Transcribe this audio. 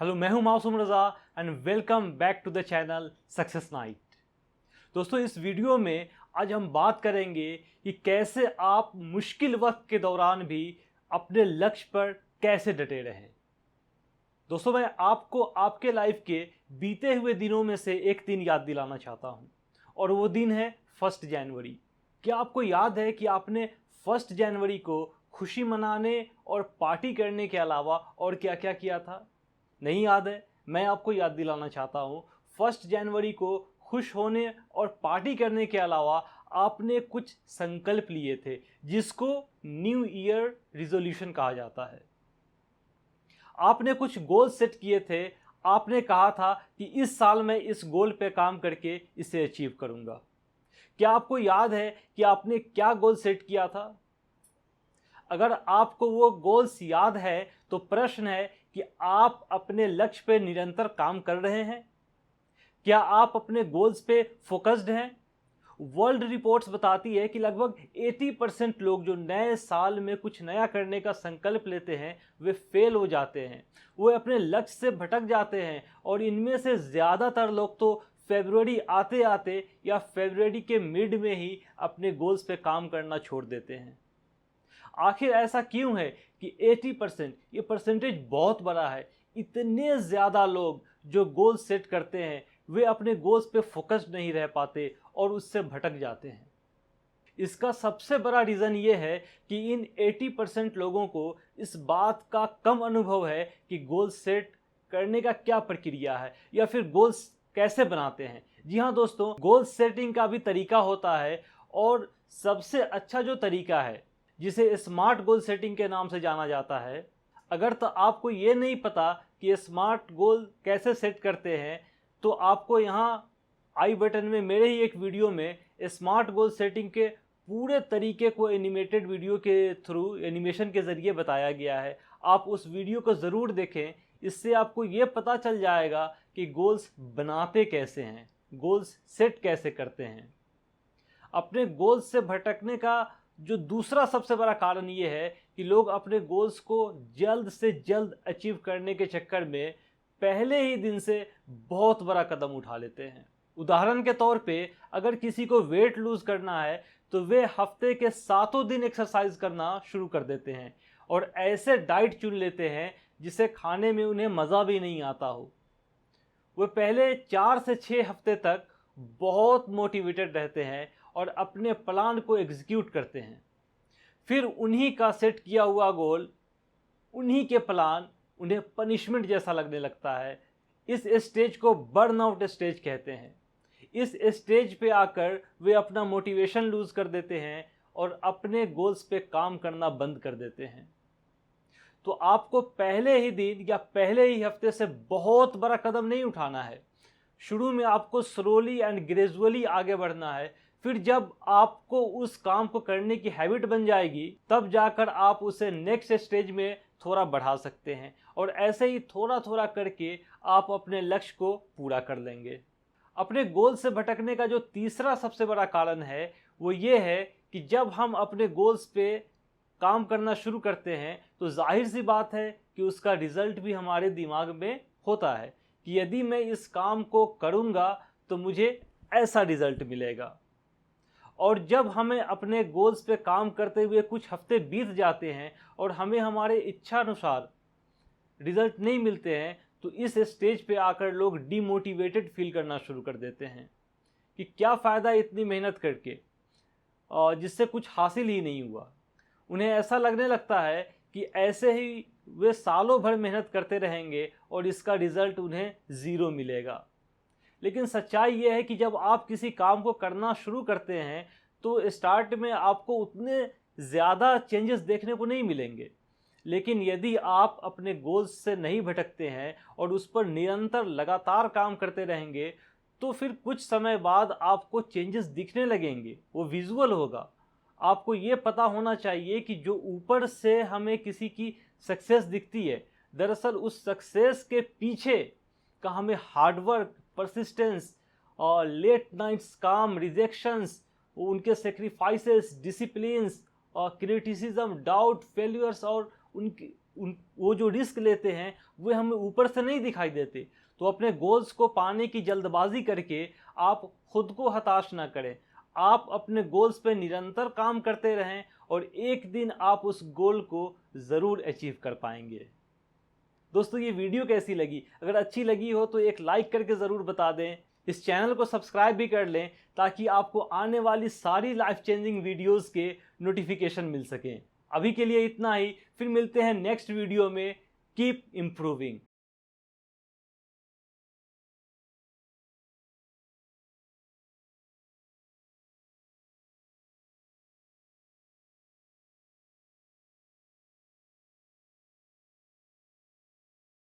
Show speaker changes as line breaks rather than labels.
Hello, मैं हूं Masoom Raza and welcome back to the channel success night. दोस्तों, इस वीडियो में आज हम बात करेंगे कि कैसे आप मुश्किल वक्त के दौरान भी अपने लक्ष्य पर कैसे डटे रहें। दोस्तों, मैं आपको आपके लाइफ के बीते हुए दिनों में से एक दिन याद दिलाना चाहता हूं और वो दिन है 1 जनवरी। क्या आपको याद है कि आपने 1 जनवरी को खुशी मनाने और पार्टी करने के अलावा और क्या क्या किया था? नहीं याद है? मैं आपको याद दिलाना चाहता हूँ 1 जनवरी को खुश होने और पार्टी करने के अलावा आपने कुछ संकल्प लिए थे जिसको न्यू ईयर रिजोल्यूशन कहा जाता है। आपने कुछ गोल सेट किए थे। आपने कहा था कि इस साल मैं इस गोल पे काम करके इसे अचीव करूंगा। क्या आपको याद है कि आपने क्या गोल सेट किया था? अगर आपको वो गोल्स याद है तो प्रश्न है कि आप अपने लक्ष्य पे निरंतर काम कर रहे हैं? क्या आप अपने गोल्स पे फोकस्ड हैं? वर्ल्ड रिपोर्ट्स बताती है कि लगभग 80% लोग जो नए साल में कुछ नया करने का संकल्प लेते हैं वे फेल हो जाते हैं, वो अपने लक्ष्य से भटक जाते हैं और इनमें से ज़्यादातर लोग तो फरवरी आते आते या फरवरी के मिड में ही अपने गोल्स पे काम करना छोड़ देते हैं। आखिर ऐसा क्यों है कि 80%, ये परसेंटेज बहुत बड़ा है। इतने ज़्यादा लोग जो गोल सेट करते हैं वे अपने गोल्स पे फोकस्ड नहीं रह पाते और उससे भटक जाते हैं। इसका सबसे बड़ा रीज़न ये है कि इन 80% लोगों को इस बात का कम अनुभव है कि गोल सेट करने का क्या प्रक्रिया है या फिर गोल्स कैसे बनाते हैं। जी हाँ दोस्तों, गोल सेटिंग का भी तरीका होता है और सबसे अच्छा जो तरीका है जिसे स्मार्ट गोल सेटिंग के नाम से जाना जाता है। अगर तो आपको ये नहीं पता कि स्मार्ट गोल कैसे सेट करते हैं तो आपको यहाँ आई बटन में मेरे ही एक वीडियो में स्मार्ट गोल सेटिंग के पूरे तरीके को एनिमेटेड वीडियो के थ्रू, एनिमेशन के ज़रिए बताया गया है। आप उस वीडियो को ज़रूर देखें। इससे आपको ये पता चल जाएगा कि गोल्स बनाते कैसे हैं, गोल्स सेट कैसे करते हैं। अपने गोल्स से भटकने का जो दूसरा सबसे बड़ा कारण ये है कि लोग अपने गोल्स को जल्द से जल्द अचीव करने के चक्कर में पहले ही दिन से बहुत बड़ा कदम उठा लेते हैं। उदाहरण के तौर पे अगर किसी को वेट लूज करना है तो वे हफ्ते के 7 दिन एक्सरसाइज करना शुरू कर देते हैं और ऐसे डाइट चुन लेते हैं जिसे खाने में उन्हें मज़ा भी नहीं आता हो। वे पहले 4 से 6 हफ्ते तक बहुत मोटिवेटेड रहते हैं और अपने प्लान को एग्जीक्यूट करते हैं। फिर उन्हीं का सेट किया हुआ गोल, उन्हीं के प्लान उन्हें पनिशमेंट जैसा लगने लगता है। इस स्टेज को बर्नआउट स्टेज कहते हैं। इस स्टेज पे आकर वे अपना मोटिवेशन लूज कर देते हैं और अपने गोल्स पे काम करना बंद कर देते हैं। तो आपको पहले ही दिन या पहले ही हफ्ते से बहुत बड़ा कदम नहीं उठाना है। शुरू में आपको स्लोली एंड ग्रेजुअली आगे बढ़ना है। फिर जब आपको उस काम को करने की हैबिट बन जाएगी तब जाकर आप उसे नेक्स्ट स्टेज में थोड़ा बढ़ा सकते हैं और ऐसे ही थोड़ा थोड़ा करके आप अपने लक्ष्य को पूरा कर लेंगे। अपने गोल से भटकने का जो तीसरा सबसे बड़ा कारण है वो ये है कि जब हम अपने गोल्स पे काम करना शुरू करते हैं तो जाहिर सी बात है कि उसका रिजल्ट भी हमारे दिमाग में होता है कि यदि मैं इस काम को करूंगा तो मुझे ऐसा रिजल्ट मिलेगा। और जब हमें अपने गोल्स पे काम करते हुए कुछ हफ्ते बीत जाते हैं और हमें हमारे इच्छा अनुसार रिजल्ट नहीं मिलते हैं तो इस स्टेज पे आकर लोग डीमोटिवेटेड फील करना शुरू कर देते हैं कि क्या फ़ायदा इतनी मेहनत करके और जिससे कुछ हासिल ही नहीं हुआ। उन्हें ऐसा लगने लगता है कि ऐसे ही वे सालों भर मेहनत करते रहेंगे और इसका रिजल्ट उन्हें ज़ीरो मिलेगा। लेकिन सच्चाई ये है कि जब आप किसी काम को करना शुरू करते हैं तो स्टार्ट में आपको उतने ज़्यादा चेंजेस देखने को नहीं मिलेंगे। लेकिन यदि आप अपने गोल्स से नहीं भटकते हैं और उस पर निरंतर लगातार काम करते रहेंगे तो फिर कुछ समय बाद आपको चेंजेस दिखने लगेंगे। वो विजुअल होगा। आपको ये पता होना चाहिए कि जो ऊपर से हमें किसी की सक्सेस दिखती है, दरअसल उस सक्सेस के पीछे का हमें हार्डवर्क, परसिस्टेंस और लेट नाइट्स काम, रिजेक्शंस, उनके सेक्रीफाइसेस, डिसिप्लिन्स और क्रिटिसिज्म, डाउट, फेल्यूर्स और उनकी वो जो रिस्क लेते हैं वो हमें ऊपर से नहीं दिखाई देते। तो अपने गोल्स को पाने की जल्दबाजी करके आप खुद को हताश ना करें। आप अपने गोल्स पे निरंतर काम करते रहें और एक दिन आप उस गोल को ज़रूर अचीव कर पाएंगे। दोस्तों, ये वीडियो कैसी लगी? अगर अच्छी लगी हो तो एक लाइक करके ज़रूर बता दें। इस चैनल को सब्सक्राइब भी कर लें ताकि आपको आने वाली सारी लाइफ चेंजिंग वीडियोस के नोटिफिकेशन मिल सकें। अभी के लिए इतना ही, फिर मिलते हैं नेक्स्ट वीडियो में। Keep improving.